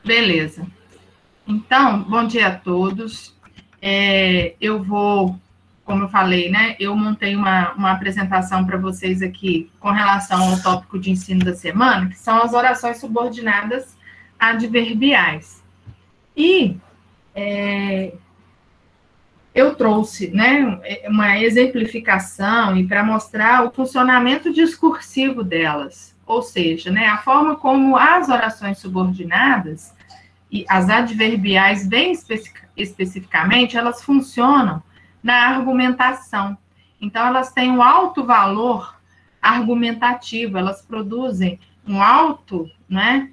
Beleza. Então, bom dia a todos. Eu vou, como eu falei, né? Eu montei uma apresentação para vocês aqui com relação ao tópico de ensino da semana, que são as orações subordinadas adverbiais. E eu trouxe, né, uma exemplificação e para mostrar o funcionamento discursivo delas, ou seja, né, a forma como as orações subordinadas e as adverbiais, bem especificamente, elas funcionam na argumentação. Então, elas têm um alto valor argumentativo, elas produzem um alto, né,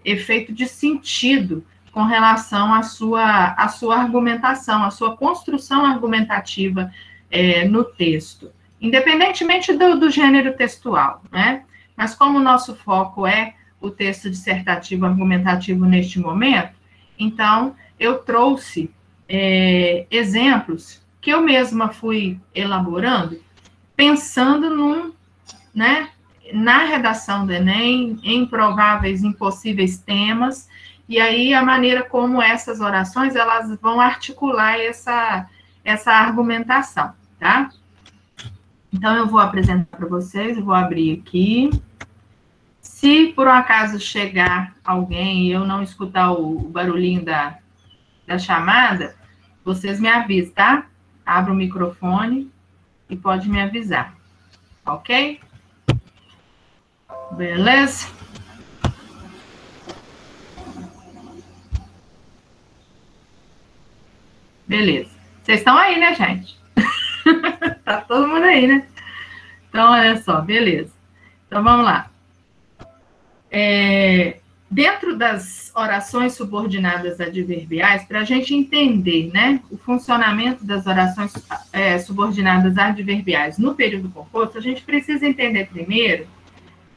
efeito de sentido com relação à sua argumentação, à sua construção argumentativa no texto, independentemente do gênero textual, né? Mas como o nosso foco é o texto dissertativo argumentativo neste momento, então eu trouxe exemplos que eu mesma fui elaborando, pensando na redação do Enem, em prováveis, impossíveis temas, e aí a maneira como essas orações, elas vão articular essa argumentação, tá? Então, eu vou apresentar para vocês, eu vou abrir aqui. Se, por um acaso, chegar alguém e eu não escutar o barulhinho da chamada, vocês me avisam, tá? Abra o microfone e pode me avisar, ok? Beleza? Beleza. Vocês estão aí, né, gente? Tá todo mundo aí, né? Então, olha só, beleza. Então, vamos lá. Dentro das orações subordinadas adverbiais, para a gente entender, né, o funcionamento das orações subordinadas adverbiais no período composto, a gente precisa entender primeiro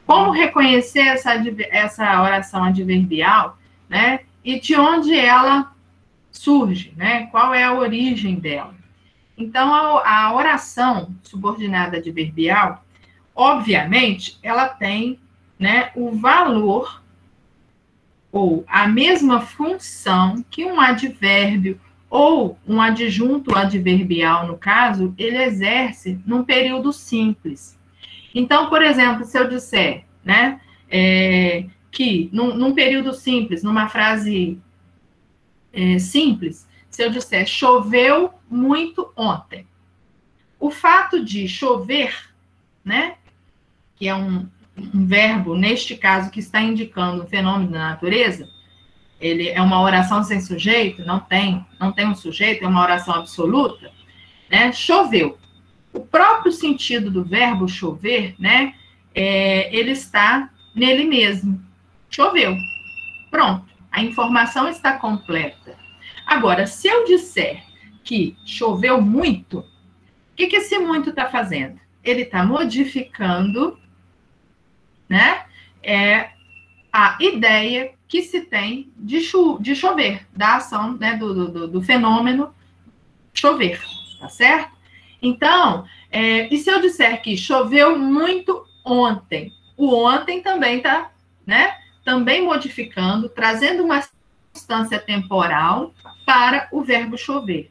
como reconhecer essa oração adverbial, né, e de onde ela surge, né, qual é a origem dela. Então, a oração subordinada adverbial, obviamente, ela tem, né, o valor ou a mesma função que um advérbio ou um adjunto adverbial, no caso, ele exerce num período simples. Então, por exemplo, se eu disser, né, que num período simples, numa frase simples, se eu disser choveu muito ontem, o fato de chover, né, que é um verbo, neste caso, que está indicando um fenômeno da natureza, ele é uma oração sem sujeito, não tem um sujeito, é uma oração absoluta, né, choveu. O próprio sentido do verbo chover, né, ele está nele mesmo. Choveu. Pronto. A informação está completa. Agora, se eu disser que choveu muito, o que esse muito está fazendo? Ele está modificando, né, a ideia que se tem de chover, da ação, né, do fenômeno chover, tá certo? Então, e se eu disser que choveu muito ontem? O ontem também está, né, também modificando, trazendo uma circunstância temporal para o verbo chover.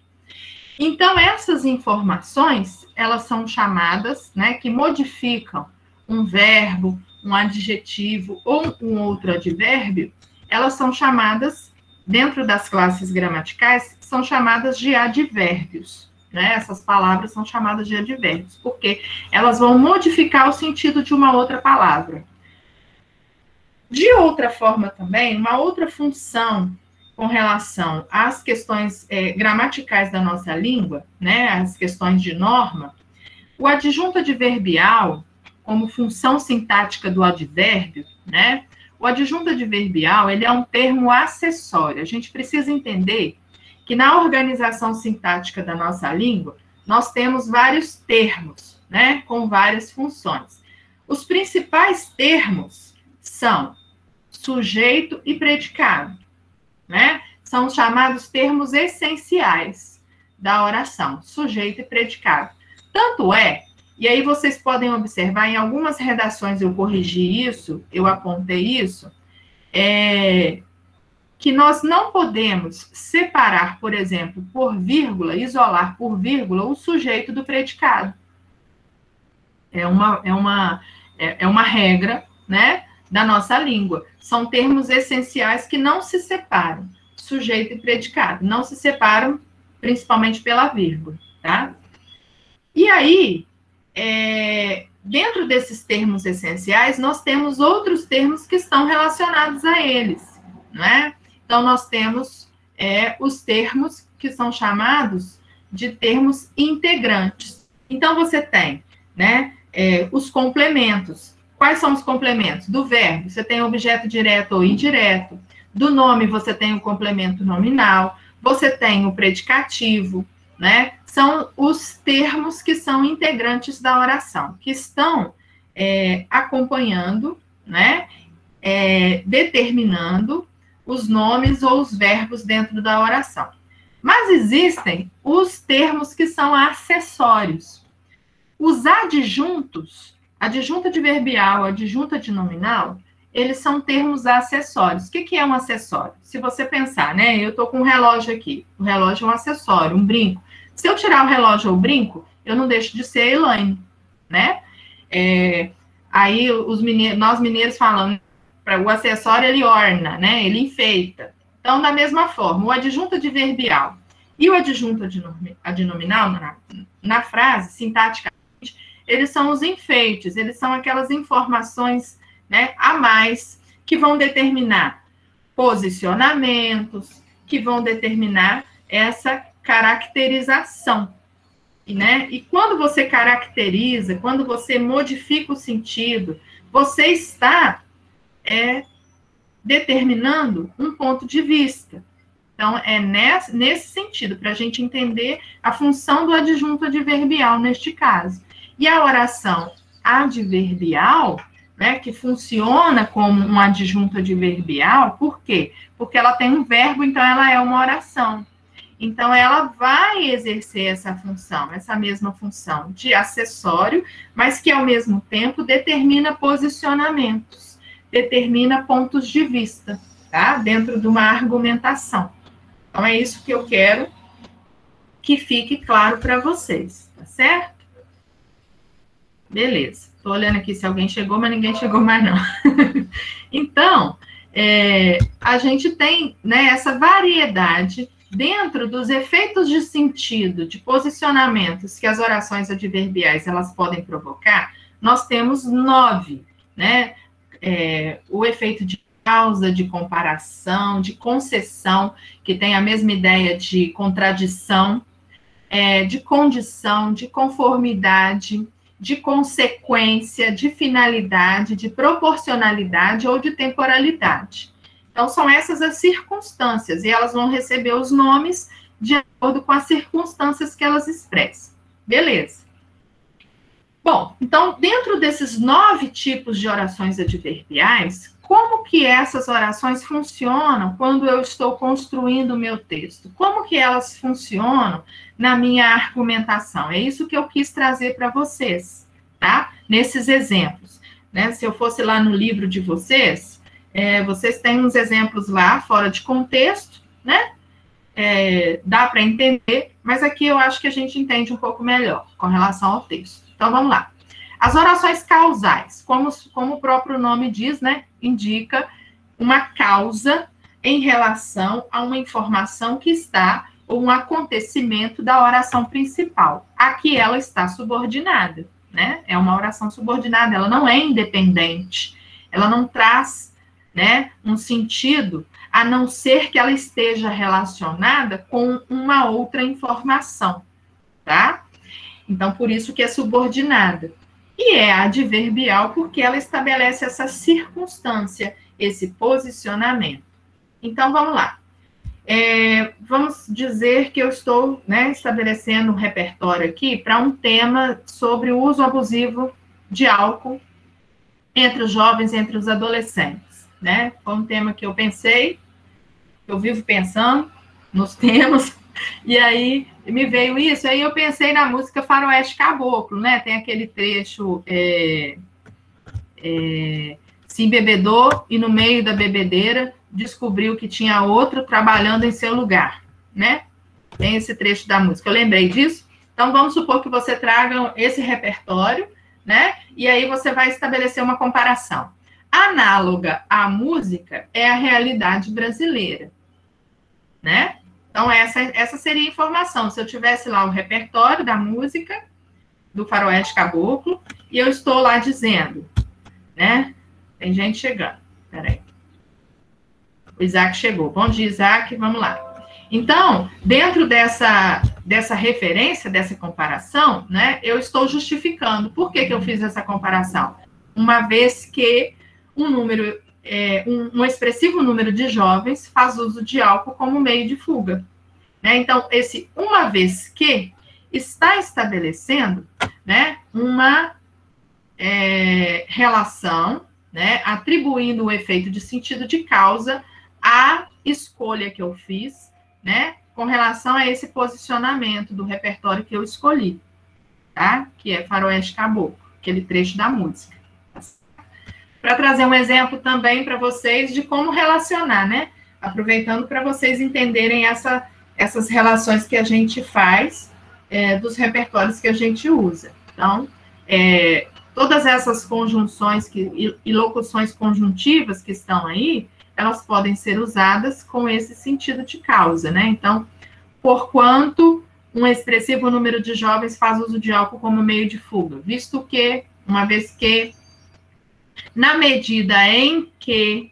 Então, essas informações, elas são chamadas, né, que modificam um verbo, um adjetivo ou um outro advérbio, elas são chamadas, dentro das classes gramaticais, são chamadas de advérbios, né? Essas palavras são chamadas de advérbios, porque elas vão modificar o sentido de uma outra palavra. De outra forma também, uma outra função com relação às questões gramaticais da nossa língua, né, as questões de norma, o adjunto adverbial, como função sintática do advérbio, né, o adjunto adverbial, ele é um termo acessório. A gente precisa entender que na organização sintática da nossa língua, nós temos vários termos, né, com várias funções. Os principais termos são sujeito e predicado, né? São chamados termos essenciais da oração, sujeito e predicado. Tanto é, e aí vocês podem observar, em algumas redações eu corrigi isso, eu apontei isso, que nós não podemos separar, por exemplo, por vírgula, isolar por vírgula o sujeito do predicado. É uma regra, né, da nossa língua. São termos essenciais que não se separam, sujeito e predicado, não se separam principalmente pela vírgula, tá? E aí, dentro desses termos essenciais, nós temos outros termos que estão relacionados a eles, não é? Então, nós temos os termos que são chamados de termos integrantes. Então, você tem, né, os complementos. Quais são os complementos? Do verbo, você tem objeto direto ou indireto. Do nome, você tem o complemento nominal. Você tem o predicativo, né? São os termos que são integrantes da oração, que estão acompanhando, né? Determinando os nomes ou os verbos dentro da oração. Mas existem os termos que são acessórios. Os adjuntos, adjunto adverbial, adjunto adnominal, eles são termos acessórios. O que é um acessório? Se você pensar, né? Eu estou com um relógio aqui. O relógio é um acessório, um brinco. Se eu tirar o relógio ou o brinco, eu não deixo de ser Elaine, né? Aí nós mineiros falamos, o acessório ele orna, né? Ele enfeita. Então, da mesma forma, o adjunto adverbial e o adjunto adnominal na frase, sintaticamente, eles são os enfeites, eles são aquelas informações, né, a mais que vão determinar posicionamentos, que vão determinar essa caracterização. Né? E quando você caracteriza, quando você modifica o sentido, você está determinando um ponto de vista. Então, é nesse sentido, para a gente entender a função do adjunto adverbial neste caso. E a oração adverbial, né, que funciona como um adjunto adverbial, por quê? Porque ela tem um verbo, então ela é uma oração. Então, ela vai exercer essa função, essa mesma função de acessório, mas que, ao mesmo tempo, determina posicionamentos, determina pontos de vista, tá? Dentro de uma argumentação. Então, é isso que eu quero que fique claro para vocês, tá certo? Beleza. Estou olhando aqui se alguém chegou, mas ninguém chegou mais, não. Então, a gente tem, né, essa variedade dentro dos efeitos de sentido, de posicionamentos que as orações adverbiais elas podem provocar. Nós temos 9, né? O efeito de causa, de comparação, de concessão, que tem a mesma ideia de contradição, de condição, de conformidade, de consequência, de finalidade, de proporcionalidade ou de temporalidade. Então, são essas as circunstâncias, e elas vão receber os nomes de acordo com as circunstâncias que elas expressam. Beleza. Bom, então, dentro desses 9 tipos de orações adverbiais, como que essas orações funcionam quando eu estou construindo o meu texto? Como que elas funcionam na minha argumentação? É isso que eu quis trazer para vocês, tá? Nesses exemplos, né? Se eu fosse lá no livro de vocês, vocês têm uns exemplos lá, fora de contexto, né? Dá para entender, mas aqui eu acho que a gente entende um pouco melhor com relação ao texto. Então, vamos lá. As orações causais, como o próprio nome diz, né? Indica uma causa em relação a uma informação que está, ou um acontecimento da oração principal. Aqui ela está subordinada, né? É uma oração subordinada, ela não é independente, ela não traz, né, um sentido, a não ser que ela esteja relacionada com uma outra informação, tá? Então, por isso que é subordinada. E é adverbial porque ela estabelece essa circunstância, esse posicionamento. Então, vamos lá. Vamos dizer que eu estou, né, estabelecendo um repertório aqui para um tema sobre o uso abusivo de álcool entre os jovens, entre os adolescentes, né? Foi um tema que eu pensei, eu vivo pensando nos temas, e aí me veio isso, aí eu pensei na música Faroeste Caboclo, né? Tem aquele trecho, se embebedou e no meio da bebedeira descobriu que tinha outro trabalhando em seu lugar, né? Tem esse trecho da música. Eu lembrei disso. Então, vamos supor que você traga esse repertório, né? E aí você vai estabelecer uma comparação. Análoga à música é a realidade brasileira, né? Então, essa seria a informação. Se eu tivesse lá o repertório da música do Faroeste Caboclo, e eu estou lá dizendo, né? Tem gente chegando. Peraí. O Isaac chegou. Bom dia, Isaac. Vamos lá. Então, dentro dessa referência, dessa comparação, né? Eu estou justificando. Por que eu fiz essa comparação? Uma vez que um expressivo número de jovens faz uso de álcool como meio de fuga, né? Então, esse uma vez que está estabelecendo, né, uma relação, né, atribuindo o efeito de sentido de causa à escolha que eu fiz, né, com relação a esse posicionamento do repertório que eu escolhi, tá? Que é Faroeste Caboclo, aquele trecho da música. Para trazer um exemplo também para vocês de como relacionar, né? Aproveitando para vocês entenderem essas relações que a gente faz dos repertórios que a gente usa. Então, todas essas conjunções e locuções conjuntivas que estão aí, elas podem ser usadas com esse sentido de causa, né? Então, porquanto um expressivo número de jovens faz uso de álcool como meio de fuga, visto que, uma vez que, na medida em que,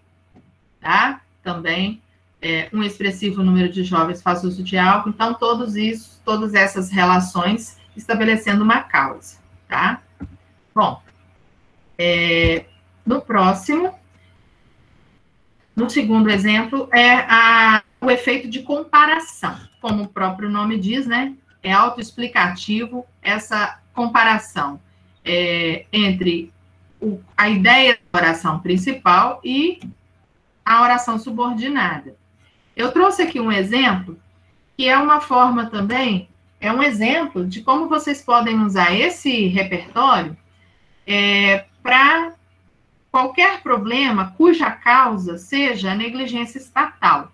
tá? Também um expressivo número de jovens faz uso de álcool, então todas essas relações estabelecendo uma causa, tá? Bom, no próximo, no segundo exemplo, o efeito de comparação. Como o próprio nome diz, né? É autoexplicativo essa comparação entre a ideia da oração principal e a oração subordinada. Eu trouxe aqui um exemplo, que é uma forma também, é um exemplo de como vocês podem usar esse repertório para qualquer problema cuja causa seja a negligência estatal.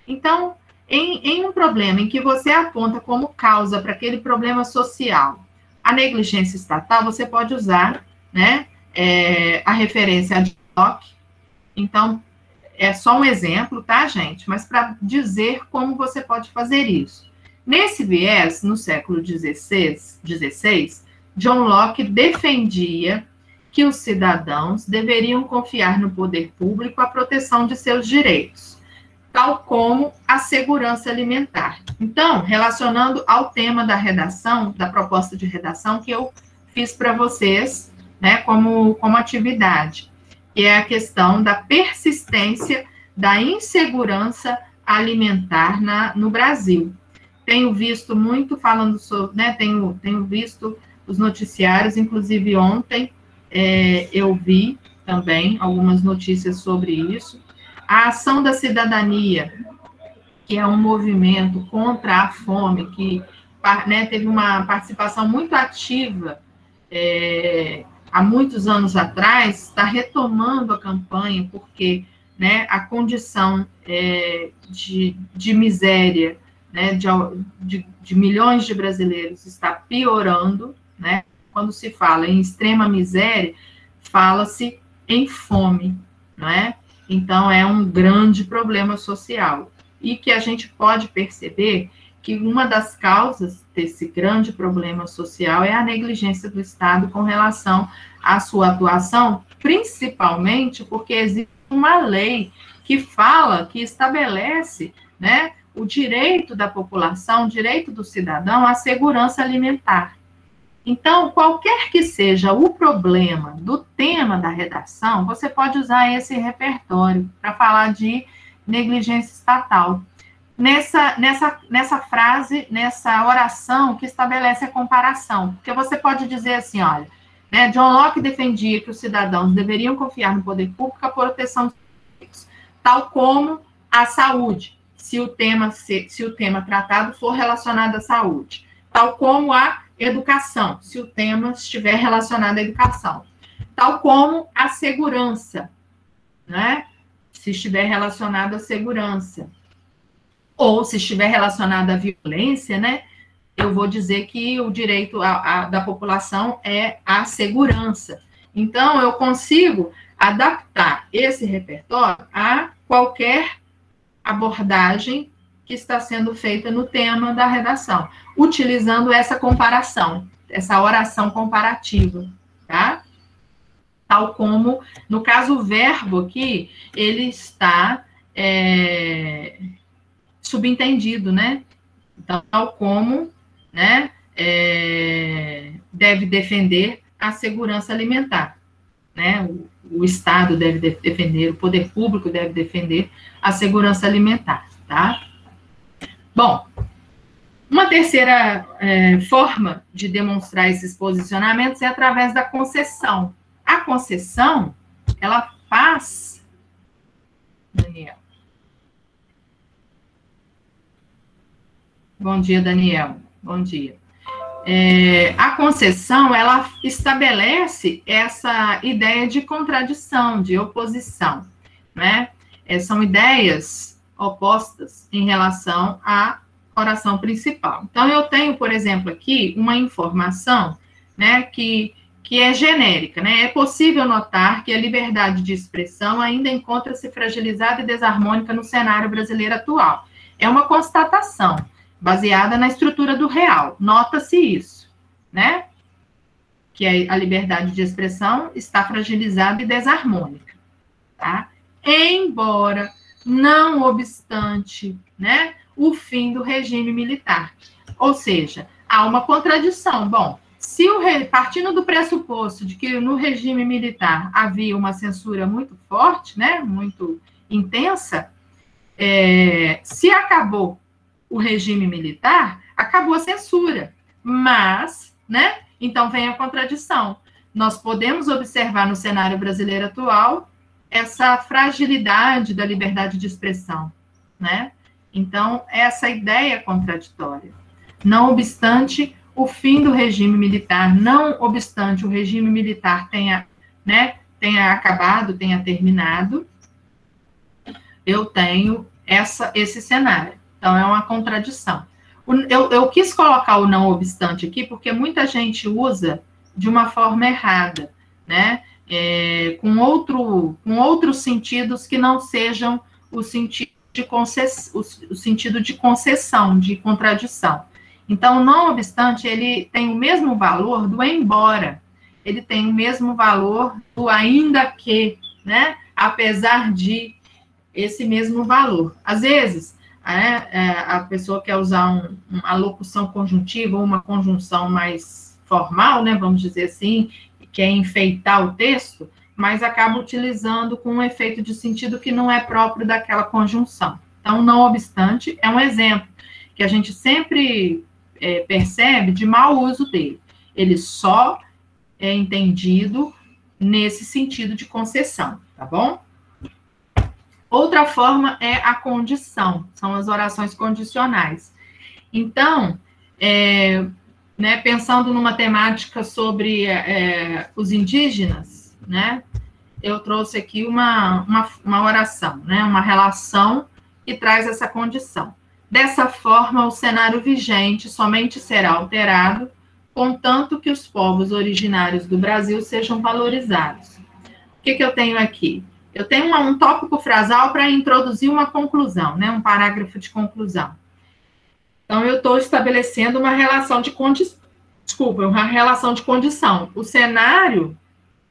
Então, em um problema em que você aponta como causa para aquele problema social a negligência estatal, você pode usar, né, a referência ad hoc. Então, é só um exemplo, tá, gente? Mas para dizer como você pode fazer isso. Nesse viés, no século XVI, John Locke defendia que os cidadãos deveriam confiar no poder público a proteção de seus direitos, tal como a segurança alimentar. Então, relacionando ao tema da redação, da proposta de redação que eu fiz para vocês, né, como atividade, que é a questão da persistência da insegurança alimentar no Brasil. Tenho visto muito falando sobre, né, tenho visto os noticiários, inclusive ontem eu vi também algumas notícias sobre isso. A Ação da Cidadania, que é um movimento contra a fome, que, né, teve uma participação muito ativa há muitos anos atrás, está retomando a campanha, porque, né, a condição de miséria, né, de milhões de brasileiros está piorando, né? Quando se fala em extrema miséria, fala-se em fome, não é? Então, é um grande problema social. E que a gente pode perceber que uma das causas desse grande problema social é a negligência do Estado com relação à sua atuação, principalmente porque existe uma lei que estabelece, né, o direito da população, o direito do cidadão à segurança alimentar. Então, qualquer que seja o problema do tema da redação, você pode usar esse repertório para falar de negligência estatal. Nessa frase, nessa oração que estabelece a comparação. Porque você pode dizer assim, olha, né, John Locke defendia que os cidadãos deveriam confiar no poder público a proteção dos direitos, tal como a saúde, se o tema tratado for relacionado à saúde, tal como a educação, se o tema estiver relacionado à educação, tal como a segurança, né? Se estiver relacionado à segurança. Ou se estiver relacionado à violência, né? Eu vou dizer que o direito da população é a segurança. Então, eu consigo adaptar esse repertório a qualquer abordagem que está sendo feita no tema da redação, utilizando essa comparação, essa oração comparativa, tá? Tal como, no caso, o verbo aqui, ele está subentendido, né? Então, tal como, né, deve defender a segurança alimentar, né? O Estado deve defender, o poder público deve defender a segurança alimentar, tá? Bom, uma terceira forma de demonstrar esses posicionamentos é através da concessão. A concessão, ela faz... Daniel. Bom dia, Daniel. Bom dia. A concessão, ela estabelece essa ideia de contradição, de oposição, né? São ideias opostas em relação à oração principal. Então, eu tenho, por exemplo, aqui uma informação, né, que é genérica, né? É possível notar que a liberdade de expressão ainda encontra-se fragilizada e desarmônica no cenário brasileiro atual. É uma constatação baseada na estrutura do real. Nota-se isso, né? Que a liberdade de expressão está fragilizada e desarmônica, tá? Embora, não obstante, né, o fim do regime militar. Ou seja, há uma contradição. Bom, se partindo do pressuposto de que no regime militar havia uma censura muito forte, né, muito intensa, se acabou o regime militar, acabou a censura. Mas, né, então vem a contradição. Nós podemos observar no cenário brasileiro atual essa fragilidade da liberdade de expressão, né? Então, essa ideia contraditória. Não obstante o fim do regime militar, não obstante o regime militar tenha acabado, tenha terminado, eu tenho esse cenário. Então, é uma contradição. Eu quis colocar o não obstante aqui, porque muita gente usa de uma forma errada, né? Com outros sentidos que não sejam o sentido de concessão, de contradição. Então, não obstante, ele tem o mesmo valor do embora, ele tem o mesmo valor do ainda que, né? Apesar de, esse mesmo valor. Às vezes, a pessoa quer usar uma locução conjuntiva ou uma conjunção mais formal, né? Vamos dizer assim, quer enfeitar o texto, mas acaba utilizando com um efeito de sentido que não é próprio daquela conjunção. Então, não obstante, é um exemplo que a gente sempre percebe de mau uso dele. Ele só é entendido nesse sentido de concessão, tá bom? Outra forma é a condição, são as orações condicionais. Então, né, pensando numa temática sobre os indígenas, né, eu trouxe aqui uma oração, né, uma relação que traz essa condição. Dessa forma, o cenário vigente somente será alterado, contanto que os povos originários do Brasil sejam valorizados. O que eu tenho aqui? Eu tenho um tópico frasal para introduzir uma conclusão, né, um parágrafo de conclusão. Então, eu estou estabelecendo uma relação de condição. Uma relação de condição. O cenário,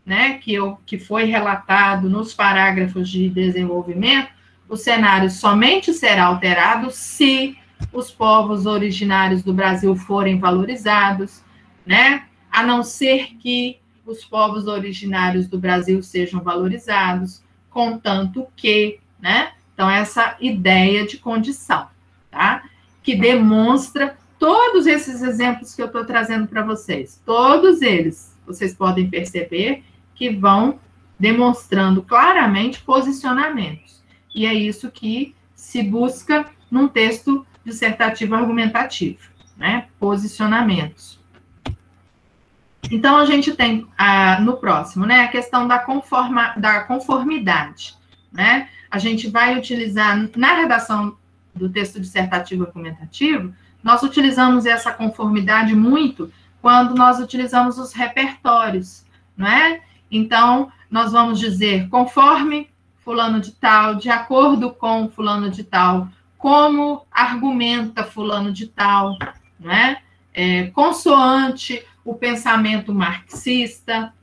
né, que foi relatado nos parágrafos de desenvolvimento, o cenário somente será alterado se os povos originários do Brasil forem valorizados, né, a não ser que os povos originários do Brasil sejam valorizados, contanto que, né, então essa ideia de condição, tá, que demonstra todos esses exemplos que eu estou trazendo para vocês, todos eles, vocês podem perceber que vão demonstrando claramente posicionamentos. E é isso que se busca num texto dissertativo argumentativo, né? Posicionamentos. Então, a gente tem no próximo, né, a questão da conformidade. né? A gente vai utilizar, na redação do texto dissertativo argumentativo, nós utilizamos essa conformidade muito quando nós utilizamos os repertórios, não é? Então, nós vamos dizer conforme fulano de tal, de acordo com fulano de tal, como argumenta fulano de tal, não é? Consoante o pensamento marxista,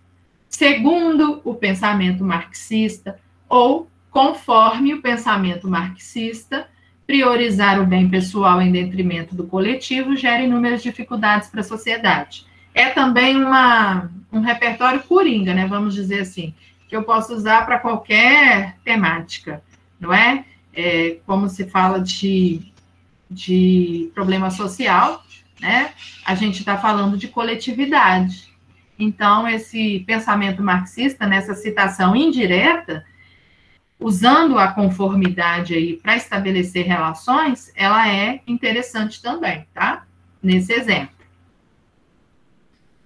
segundo o pensamento marxista, ou conforme o pensamento marxista, priorizar o bem pessoal em detrimento do coletivo gera inúmeras dificuldades para a sociedade. É também um repertório coringa, né? Vamos dizer assim, que eu posso usar para qualquer temática, não é? Como se fala de problema social, né? A gente está falando de coletividade. Então, esse pensamento marxista, nessa citação indireta, usando a conformidade aí para estabelecer relações, ela é interessante também, tá? Nesse exemplo.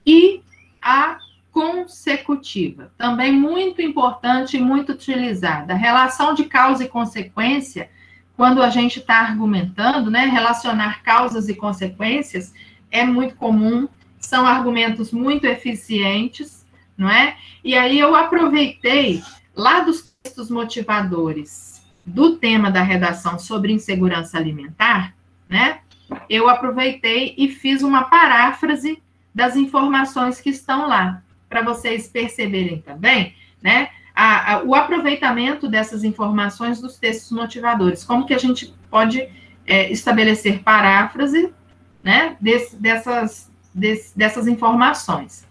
E a consecutiva, também muito importante e muito utilizada. A relação de causa e consequência, quando a gente está argumentando, né, relacionar causas e consequências é muito comum, são argumentos muito eficientes, não é? E aí eu aproveitei lá dos textos motivadores do tema da redação sobre insegurança alimentar, né? Eu aproveitei e fiz uma paráfrase das informações que estão lá, para vocês perceberem também, né? O aproveitamento dessas informações dos textos motivadores, como que a gente pode estabelecer paráfrase, né, dessas informações.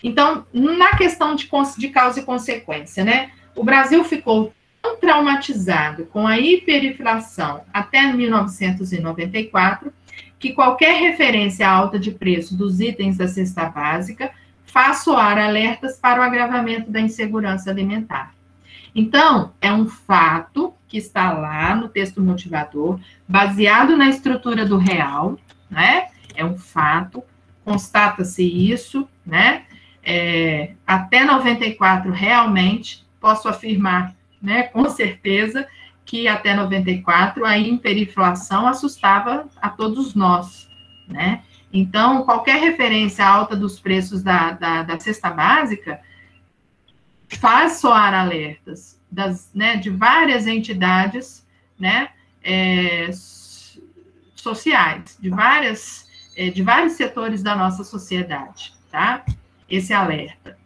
Então, na questão de causa e consequência, né, o Brasil ficou tão traumatizado com a hiperinflação até 1994, que qualquer referência à alta de preço dos itens da cesta básica faz soar alertas para o agravamento da insegurança alimentar. Então, é um fato que está lá no texto motivador, baseado na estrutura do real, né? É um fato, constata-se isso, né? Até 94, realmente, posso afirmar, né, com certeza, que até 94 a hiperinflação assustava a todos nós, né? Então, qualquer referência à alta dos preços da cesta básica faz soar alertas de várias entidades, né, sociais, de vários setores da nossa sociedade, tá? Esse alerta.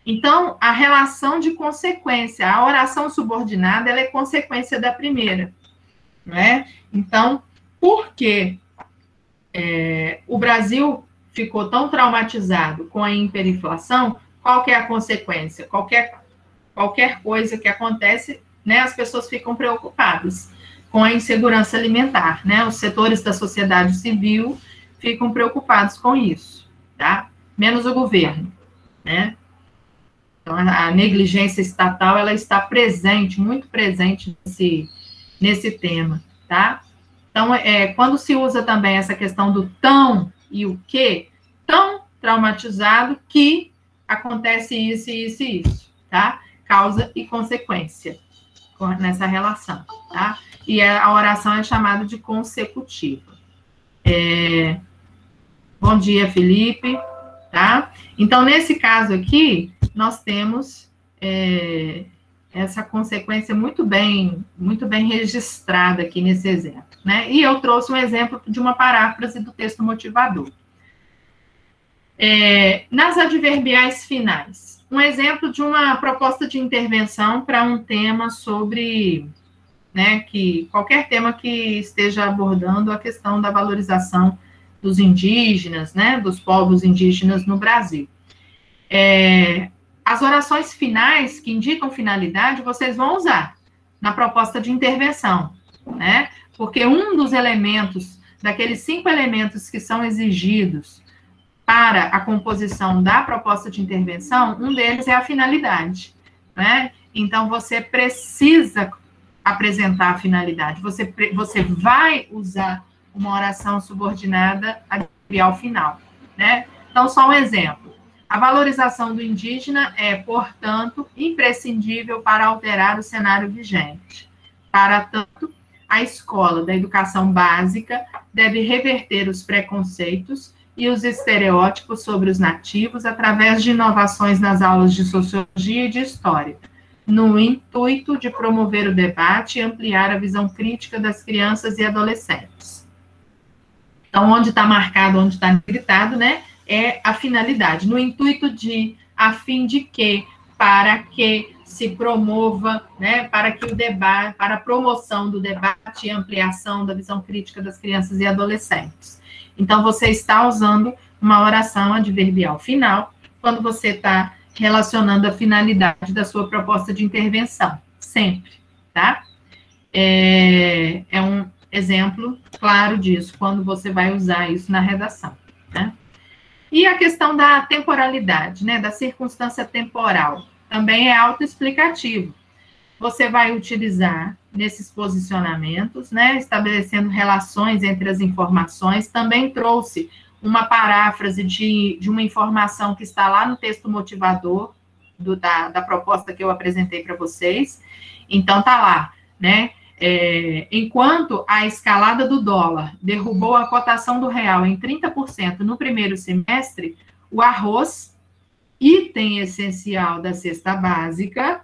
Então, a relação de consequência, a oração subordinada, ela é consequência da primeira, né? Então, por que o Brasil ficou tão traumatizado com a hiperinflação? Qual que é a consequência? Qualquer coisa que acontece, né, as pessoas ficam preocupadas com a insegurança alimentar, né? Os setores da sociedade civil ficam preocupados com isso, tá? Menos o governo, né? Então, a negligência estatal, ela está presente, muito presente nesse tema, tá? Então, quando se usa também essa questão do tão e o que, tão traumatizado que acontece isso, isso e isso, tá? Causa e consequência nessa relação, tá? E a oração é chamada de consecutiva. Bom dia, Felipe, tá? Então, nesse caso aqui, nós temos essa consequência muito bem registrada aqui nesse exemplo, né? E eu trouxe um exemplo de uma paráfrase do texto motivador. Nas adverbiais finais, um exemplo de uma proposta de intervenção para um tema sobre, né, qualquer tema que esteja abordando a questão da valorização dos indígenas, né, dos povos indígenas no Brasil. As orações finais que indicam finalidade, vocês vão usar na proposta de intervenção, né? Porque um dos elementos, daqueles 5 elementos que são exigidos para a composição da proposta de intervenção, um deles é a finalidade, né? Então, você precisa apresentar a finalidade. Você vai usar uma oração subordinada adverbial final, né? Então, só um exemplo. A valorização do indígena é, portanto, imprescindível para alterar o cenário vigente. Para tanto, a escola da educação básica deve reverter os preconceitos e os estereótipos sobre os nativos através de inovações nas aulas de sociologia e de história, no intuito de promover o debate e ampliar a visão crítica das crianças e adolescentes. Então, onde está marcado, onde está gritado, né, é a finalidade, no intuito de, a fim de que, para que se promova, né, para que o debate, para a promoção do debate e ampliação da visão crítica das crianças e adolescentes. Então, você está usando uma oração adverbial final quando você está relacionando a finalidade da sua proposta de intervenção, sempre, tá? É um exemplo claro disso, quando você vai usar isso na redação, né? E a questão da temporalidade, né, da circunstância temporal, também é autoexplicativo. Você vai utilizar nesses posicionamentos, né, estabelecendo relações entre as informações. Também trouxe uma paráfrase de uma informação que está lá no texto motivador da proposta que eu apresentei para vocês. Então, tá lá, né? Enquanto a escalada do dólar derrubou a cotação do real em 30% no primeiro semestre, o arroz, item essencial da cesta básica,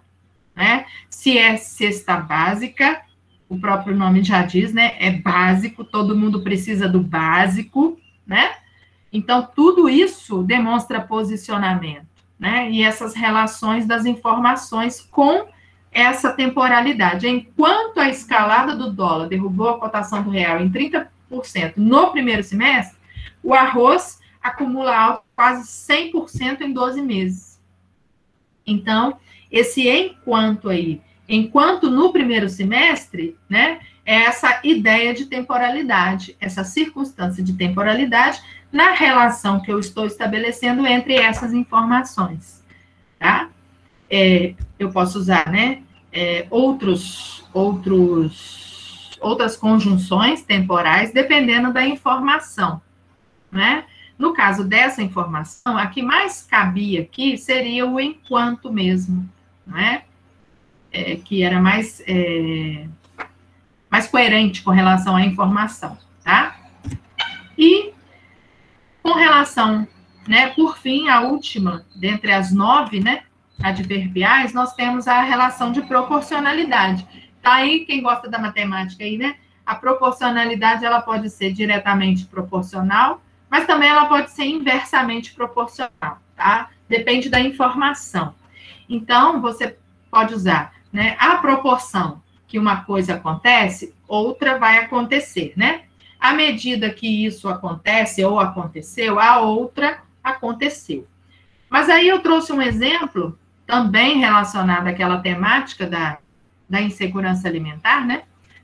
né? Se é cesta básica, o próprio nome já diz, né? É básico, todo mundo precisa do básico, né? Então, tudo isso demonstra posicionamento, né? E essas relações das informações com essa temporalidade. Enquanto a escalada do dólar derrubou a cotação do real em 30% no primeiro semestre, o arroz acumula alta quase 100% em 12 meses. Então, esse enquanto aí, enquanto no primeiro semestre, né, é essa ideia de temporalidade, essa circunstância de temporalidade na relação que eu estou estabelecendo entre essas informações, tá? Eu posso usar, né, outras conjunções temporais, dependendo da informação, né? No caso dessa informação, a que mais cabia aqui seria o enquanto mesmo, né? Que era mais coerente com relação à informação, tá? E com relação, né, por fim, a última, dentre as 9, né, adverbiais, nós temos a relação de proporcionalidade. Tá aí, quem gosta da matemática aí, né? A proporcionalidade, ela pode ser diretamente proporcional, mas também ela pode ser inversamente proporcional, tá? Depende da informação. Então, você pode usar, né, a proporção que uma coisa acontece, outra vai acontecer, né? À medida que isso acontece ou aconteceu, a outra aconteceu. Mas aí eu trouxe um exemplo também relacionado àquela temática da insegurança alimentar, né?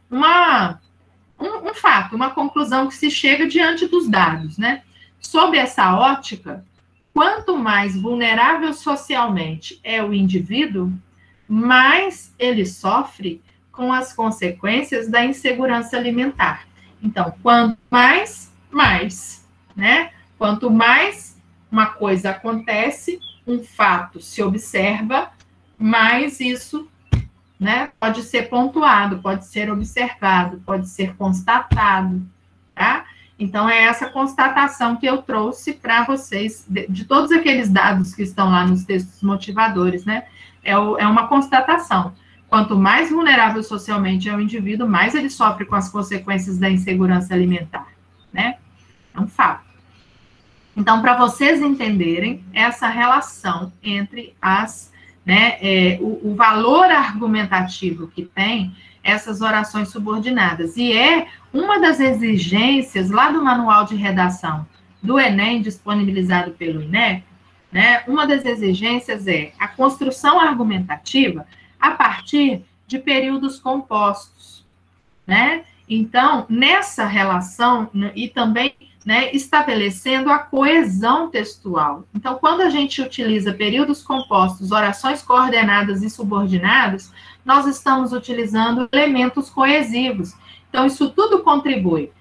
Um fato, uma conclusão que se chega diante dos dados, né? Sob essa ótica, quanto mais vulnerável socialmente é o indivíduo, mais ele sofre com as consequências da insegurança alimentar. Então, quanto mais, né? Quanto mais uma coisa acontece, um fato se observa, mais isso, né, pode ser pontuado, pode ser observado, pode ser constatado, tá? Então, é essa constatação que eu trouxe para vocês, de todos aqueles dados que estão lá nos textos motivadores, né? É uma constatação. Quanto mais vulnerável socialmente é o indivíduo, mais ele sofre com as consequências da insegurança alimentar, né? É um fato. Então, para vocês entenderem essa relação entre o valor argumentativo que tem essas orações subordinadas. E é uma das exigências lá do manual de redação do Enem, disponibilizado pelo INEP, né? Uma das exigências é a construção argumentativa a partir de períodos compostos, né? Então, nessa relação, e também, né, estabelecendo a coesão textual. Então, quando a gente utiliza períodos compostos, orações coordenadas e subordinadas, nós estamos utilizando elementos coesivos. Então, isso tudo contribui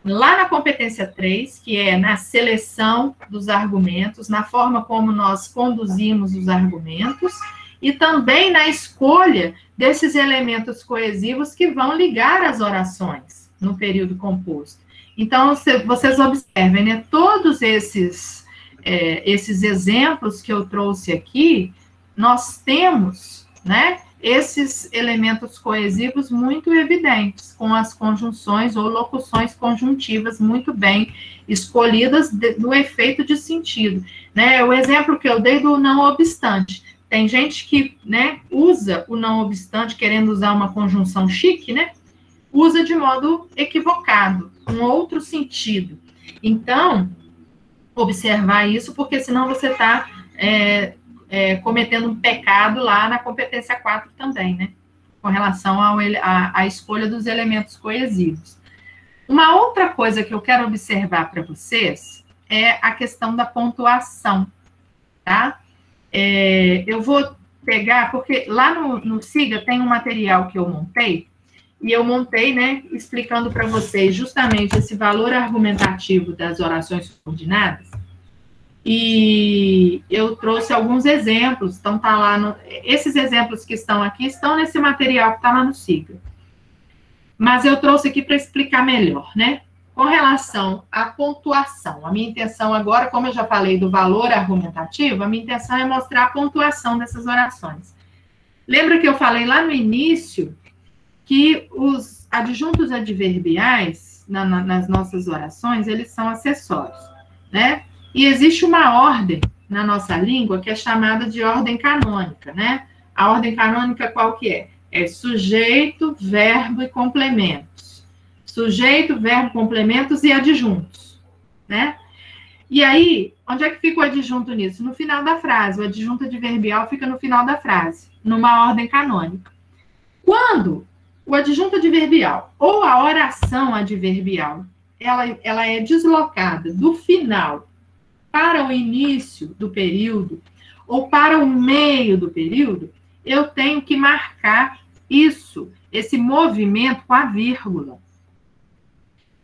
lá na competência 3, que é na seleção dos argumentos, na forma como nós conduzimos os argumentos, e também na escolha desses elementos coesivos que vão ligar as orações no período composto. Então, vocês observem, né, todos esses exemplos que eu trouxe aqui, nós temos, né, esses elementos coesivos muito evidentes, com as conjunções ou locuções conjuntivas muito bem escolhidas no efeito de sentido. Né? O exemplo que eu dei do não obstante. Tem gente que, né, usa o não obstante, querendo usar uma conjunção chique, né? Usa de modo equivocado, um outro sentido. Então, observar isso, porque senão você está cometendo um pecado lá na competência 4 também, né? Com relação à escolha dos elementos coesivos. Uma outra coisa que eu quero observar para vocês é a questão da pontuação, tá? Eu vou pegar, porque lá no SIGA tem um material que eu montei, e eu montei, né, explicando para vocês justamente esse valor argumentativo das orações subordinadas, e eu trouxe alguns exemplos, então tá lá, esses exemplos que estão aqui estão nesse material que está lá no SIGA. Mas eu trouxe aqui para explicar melhor, né? Com relação à pontuação, a minha intenção agora, como eu já falei do valor argumentativo, a minha intenção é mostrar a pontuação dessas orações. Lembra que eu falei lá no início que os adjuntos adverbiais nas nossas orações, eles são acessórios, né? E existe uma ordem na nossa língua que é chamada de ordem canônica, né? A ordem canônica qual que é? É sujeito, verbo e complementos. Sujeito, verbo, complementos e adjuntos, né? E aí, onde é que fica o adjunto nisso? No final da frase. O adjunto adverbial fica no final da frase, numa ordem canônica. Quando o adjunto adverbial ou a oração adverbial, ela é deslocada do final para o início do período ou para o meio do período, eu tenho que marcar isso, esse movimento com a vírgula.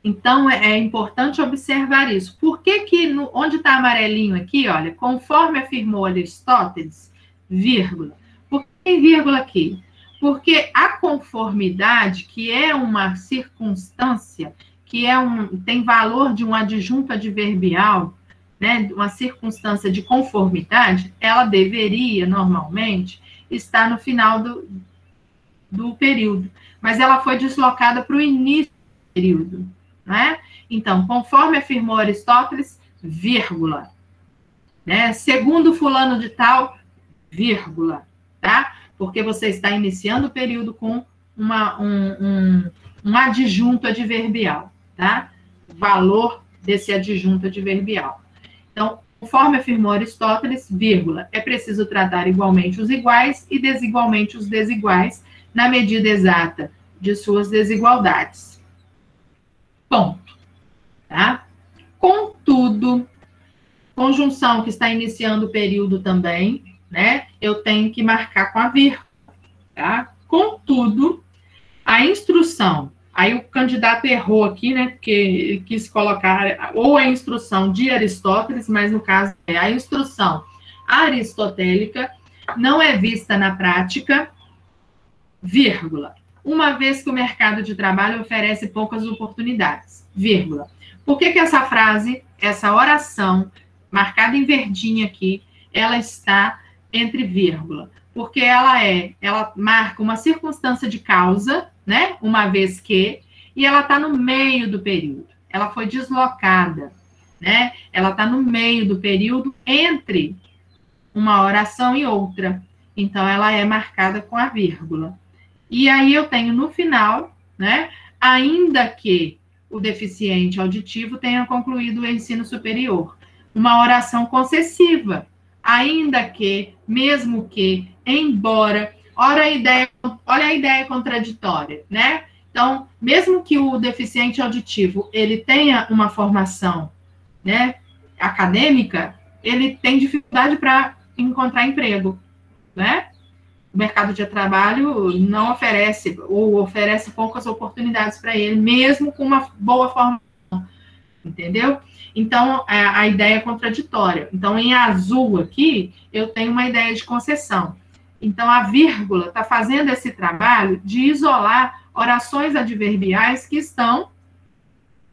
Então, é importante observar isso. Por que onde está amarelinho aqui, olha, conforme afirmou Aristóteles, vírgula. Por que tem vírgula aqui? Porque a conformidade, que é uma circunstância, que tem valor de um adjunto adverbial, né, uma circunstância de conformidade, ela deveria, normalmente, estar no final do período. Mas ela foi deslocada para o início do período, né? Então, conforme afirmou Aristóteles, vírgula. Né? Segundo fulano de tal, vírgula, tá? Porque você está iniciando o período com um adjunto adverbial, tá? Valor desse adjunto adverbial. Então, conforme afirmou Aristóteles, vírgula, é preciso tratar igualmente os iguais e desigualmente os desiguais, na medida exata de suas desigualdades. Ponto. Tá? Contudo, conjunção que está iniciando o período também, né? Eu tenho que marcar com a vírgula, tá? Contudo, a instrução, aí o candidato errou aqui, né? Porque ele quis colocar ou a instrução de Aristóteles, mas no caso é a instrução aristotélica, não é vista na prática, vírgula, uma vez que o mercado de trabalho oferece poucas oportunidades, vírgula. Por que essa frase, essa oração, marcada em verdinho aqui, ela está entre vírgula? Porque ela marca uma circunstância de causa, né? Uma vez que, e ela está no meio do período. Ela foi deslocada, né? Ela está no meio do período entre uma oração e outra. Então, ela é marcada com a vírgula. E aí eu tenho no final, né? Ainda que o deficiente auditivo tenha concluído o ensino superior. Uma oração concessiva. Ainda que, mesmo que, embora, olha a ideia contraditória, né? Então, mesmo que o deficiente auditivo, ele tenha uma formação, né, acadêmica, ele tem dificuldade para encontrar emprego, né? O mercado de trabalho não oferece, ou oferece poucas oportunidades para ele, mesmo com uma boa formação. entendeu? Então, a ideia é contraditória. Então, em azul aqui, eu tenho uma ideia de concessão. Então, a vírgula está fazendo esse trabalho de isolar orações adverbiais que estão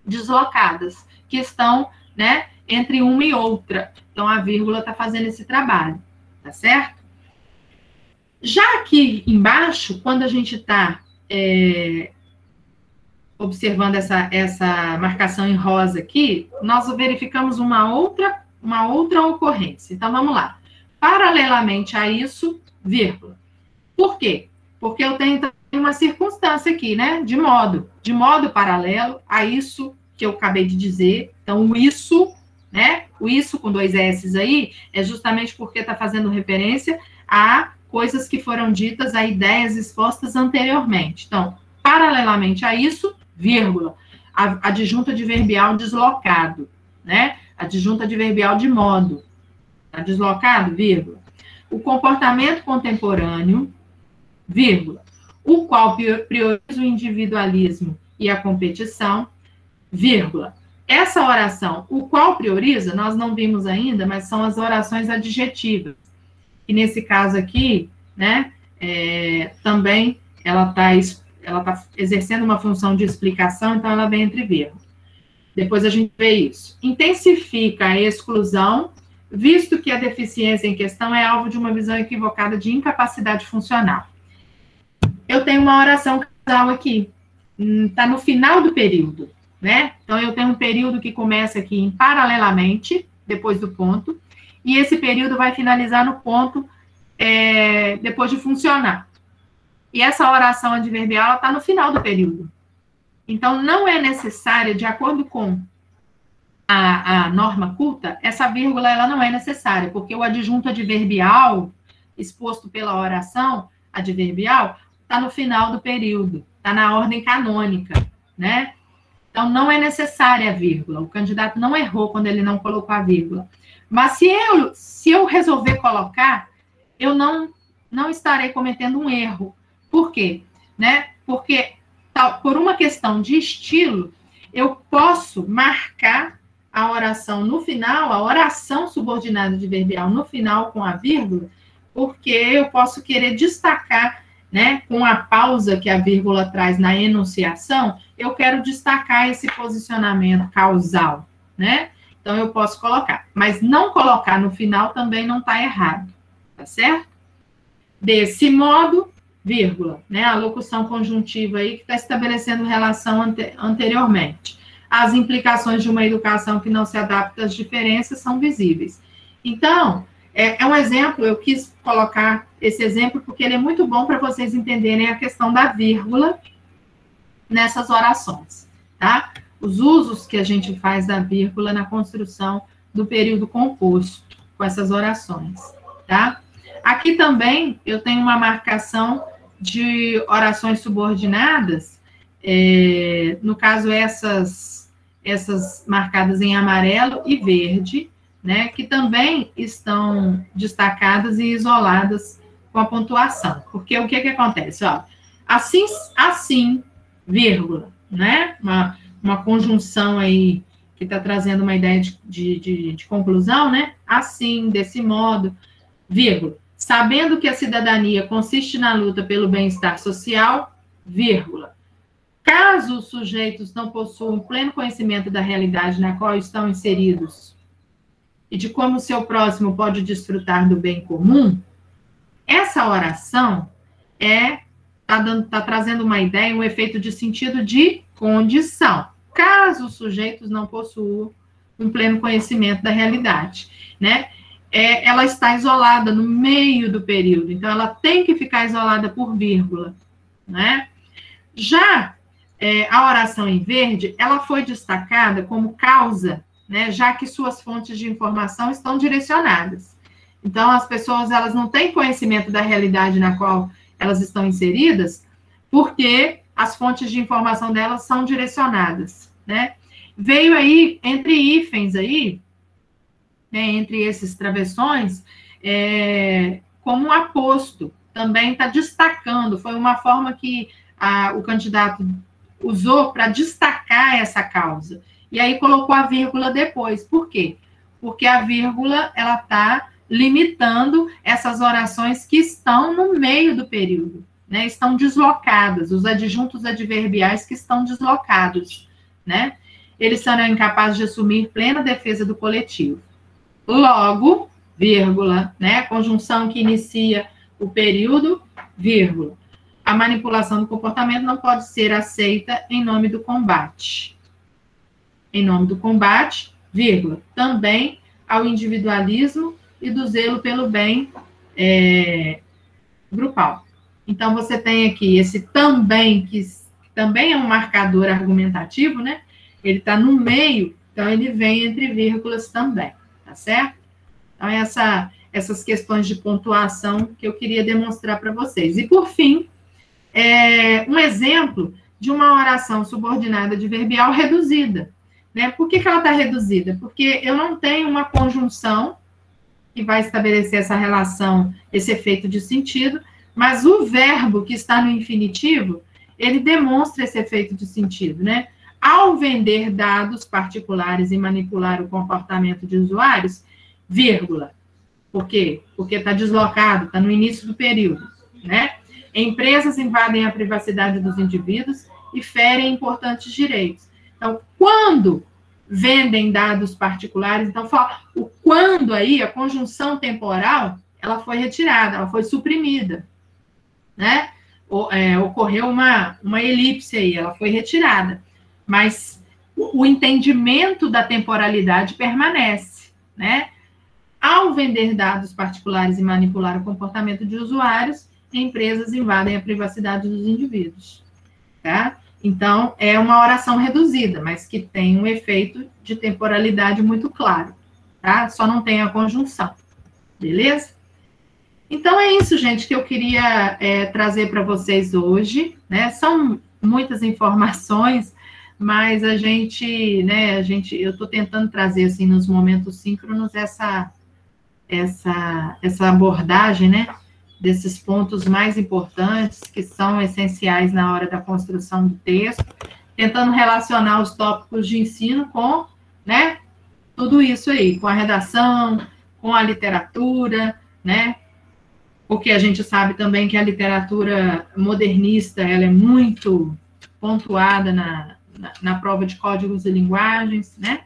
deslocadas, que estão, né, entre uma e outra. Então, a vírgula está fazendo esse trabalho, tá certo? Já aqui embaixo, quando a gente está observando essa marcação em rosa aqui, nós verificamos uma outra ocorrência. Então, vamos lá. Paralelamente a isso, vírgula. Por quê? Porque eu tenho também uma circunstância aqui, né? De modo paralelo a isso que eu acabei de dizer. Então, o isso, né? O isso com 2 S's aí, é justamente porque está fazendo referência a coisas que foram ditas, a ideias expostas anteriormente. Então, paralelamente a isso, vírgula, adjunto adverbial deslocado, né? Adjunto adverbial de modo. Está deslocado, vírgula. O comportamento contemporâneo, vírgula, o qual prioriza o individualismo e a competição, vírgula. Essa oração, o qual prioriza, nós não vimos ainda, mas são as orações adjetivas. E nesse caso aqui, né, também ela está exercendo uma função de explicação, então ela vem entre vírgulas. Depois a gente vê isso. Intensifica a exclusão, visto que a deficiência em questão é alvo de uma visão equivocada de incapacidade funcional. Eu tenho uma oração casal aqui, está no final do período, né? Então, eu tenho um período que começa aqui em paralelamente, depois do ponto, e esse período vai finalizar no ponto depois de funcionar. E essa oração adverbial está no final do período. Então, não é necessária, de acordo com a norma culta, essa vírgula ela não é necessária, porque o adjunto adverbial exposto pela oração adverbial está no final do período, está na ordem canônica, né? Então, não é necessária a vírgula. O candidato não errou quando ele não colocou a vírgula. Mas se eu resolver colocar, eu não estarei cometendo um erro. Por quê? Né? Porque, por uma questão de estilo, eu posso marcar a oração no final, a oração subordinada adverbial no final com a vírgula, porque eu posso querer destacar, né, com a pausa que a vírgula traz na enunciação, eu quero destacar esse posicionamento causal, né? Então, eu posso colocar. Mas não colocar no final também não está errado, tá certo? Desse modo, vírgula, né? A locução conjuntiva aí que está estabelecendo relação anteriormente. As implicações de uma educação que não se adapta às diferenças são visíveis. Então, é um exemplo, eu quis colocar esse exemplo porque ele é muito bom para vocês entenderem a questão da vírgula nessas orações, tá? Os usos que a gente faz da vírgula na construção do período composto com essas orações, tá? Aqui também eu tenho uma marcação de orações subordinadas, no caso essas marcadas em amarelo e verde, né, que também estão destacadas e isoladas com a pontuação. Porque o que acontece? Ó, assim, vírgula, né? Uma conjunção aí que está trazendo uma ideia de conclusão, né? Assim, desse modo, vírgula. Sabendo que a cidadania consiste na luta pelo bem-estar social, vírgula. Caso os sujeitos não possuam pleno conhecimento da realidade na qual estão inseridos e de como o seu próximo pode desfrutar do bem comum, essa oração está trazendo uma ideia, um efeito de sentido de condição. Caso os sujeitos não possuam um pleno conhecimento da realidade, né? Ela está isolada no meio do período, então ela tem que ficar isolada por vírgula, né? Já a oração em verde, ela foi destacada como causa, né, já que suas fontes de informação estão direcionadas. Então, as pessoas, elas não têm conhecimento da realidade na qual elas estão inseridas, porque as fontes de informação delas são direcionadas, né? Veio aí, entre hífens aí, né, entre esses travessões, como um aposto, também está destacando, foi uma forma que o candidato usou para destacar essa causa. e aí colocou a vírgula depois. Por quê? Porque a vírgula, ela está limitando essas orações que estão no meio do período, né? Estão deslocadas, os adjuntos adverbiais que estão deslocados, né? Eles serão incapazes de assumir plena defesa do coletivo. Logo, vírgula, né? Conjunção que inicia o período, vírgula. A manipulação do comportamento não pode ser aceita em nome do combate. Em nome do combate, vírgula, também ao individualismo e do zelo pelo bem grupal. Então, você tem aqui esse também, que também é um marcador argumentativo, né? Ele está no meio, então ele vem entre vírgulas também, tá certo? Então, essas questões de pontuação que eu queria demonstrar para vocês. E, por fim, um exemplo de uma oração subordinada adverbial reduzida. Né? Por que ela está reduzida? Porque eu não tenho uma conjunção que vai estabelecer essa relação, esse efeito de sentido, mas o verbo que está no infinitivo, ele demonstra esse efeito de sentido, né? Ao vender dados particulares e manipular o comportamento de usuários, vírgula. Por quê? Porque está deslocado, está no início do período, né? Empresas invadem a privacidade dos indivíduos e ferem importantes direitos. Então, quando vendem dados particulares, então, o quando aí, a conjunção temporal, ela foi retirada, ela foi suprimida, né? Ocorreu uma elipse aí, ela foi retirada. Mas o entendimento da temporalidade permanece, né? Ao vender dados particulares e manipular o comportamento de usuários, empresas invadem a privacidade dos indivíduos, tá? Então, é uma oração reduzida, mas que tem um efeito de temporalidade muito claro, tá? Só não tem a conjunção, beleza? Então, é isso, gente, que eu queria trazer para vocês hoje, né? São muitas informações, mas eu estou tentando trazer, assim, nos momentos síncronos, essa abordagem, né? Desses pontos mais importantes, que são essenciais na hora da construção do texto, tentando relacionar os tópicos de ensino com, né, tudo isso aí, com a redação, com a literatura, né, porque a gente sabe também que a literatura modernista, ela é muito pontuada na prova de códigos e linguagens, né,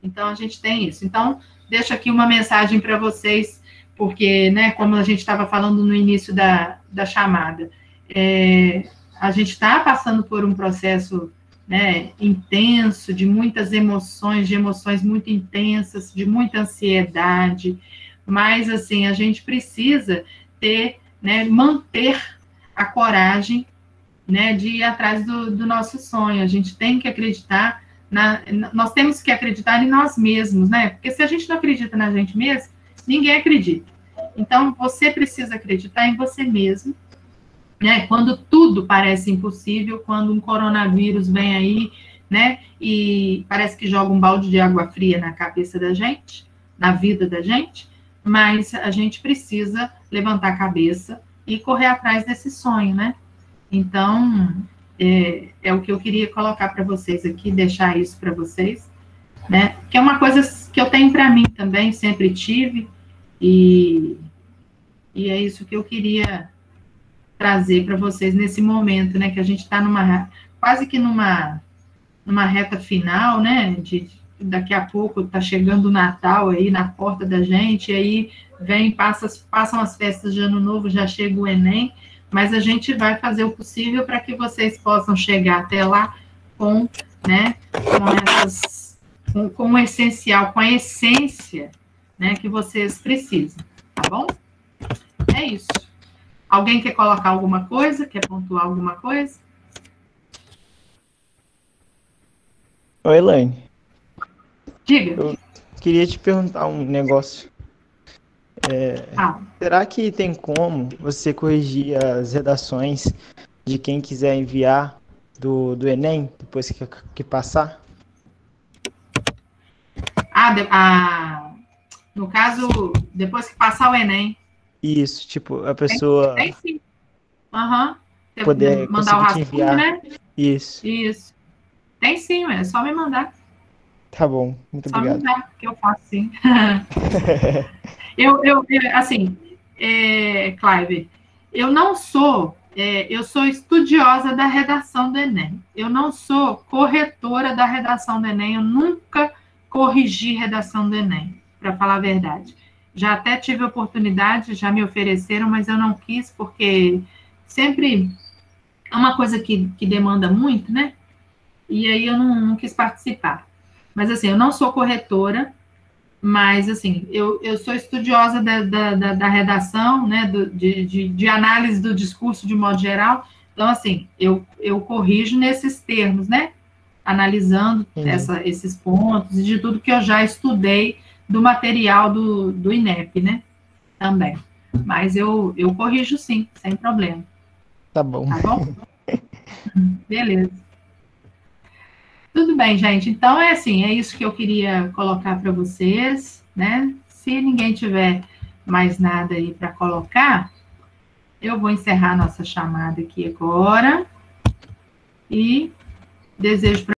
então a gente tem isso. Então, deixo aqui uma mensagem para vocês, porque, né, como a gente estava falando no início da chamada, a gente está passando por um processo, né, intenso, de muitas emoções, de emoções muito intensas, de muita ansiedade, mas, assim, a gente precisa manter a coragem, né, de ir atrás do nosso sonho. A gente tem que acreditar, nós temos que acreditar em nós mesmos, né, porque se a gente não acredita na gente mesmo, ninguém acredita. Então, você precisa acreditar em você mesmo, né? Quando tudo parece impossível, quando um coronavírus vem aí, né? E parece que joga um balde de água fria na cabeça da gente, na vida da gente, mas a gente precisa levantar a cabeça e correr atrás desse sonho, né? Então, é o que eu queria colocar para vocês aqui, deixar isso para vocês, né? Que é uma coisa que eu tenho para mim também, sempre tive, e é isso que eu queria trazer para vocês nesse momento, né, que a gente está quase que numa reta final, né, daqui a pouco está chegando o Natal aí na porta da gente, e aí passam as festas de Ano Novo, já chega o Enem, mas a gente vai fazer o possível para que vocês possam chegar até lá com o essencial, com a essência, né, que vocês precisam, tá bom? É isso. Alguém quer colocar alguma coisa? Quer pontuar alguma coisa? Oi, Elaine. Diga. Eu queria te perguntar um negócio. Será que tem como você corrigir as redações de quem quiser enviar do Enem, depois que passar? No caso, depois que passar o Enem. Isso, tipo, a pessoa... Tem sim. Aham. Poder mandar o rascunho, enviar. né? Isso. Tem sim, é só me mandar. Tá bom, muito Só me obrigado. dá, que eu faço sim. Assim, Clive, eu sou estudiosa da redação do Enem. Eu não sou corretora da redação do Enem, eu nunca corrigi redação do Enem, para falar a verdade. Já até tive oportunidade, já me ofereceram, mas eu não quis, porque sempre é uma coisa que demanda muito, né? E aí eu não quis participar. Mas assim, eu não sou corretora, mas, assim, eu sou estudiosa da redação, né, de análise do discurso de modo geral. Então, assim, eu corrijo nesses termos, né? Analisando Entendi. esses pontos e de tudo que eu já estudei do material do INEP, né? Também. Mas eu corrijo sim, sem problema. Tá bom. Tá bom? Beleza. Tudo bem, gente. Então é assim, é isso que eu queria colocar para vocês, né? Se ninguém tiver mais nada aí para colocar, eu vou encerrar nossa chamada aqui agora e desejo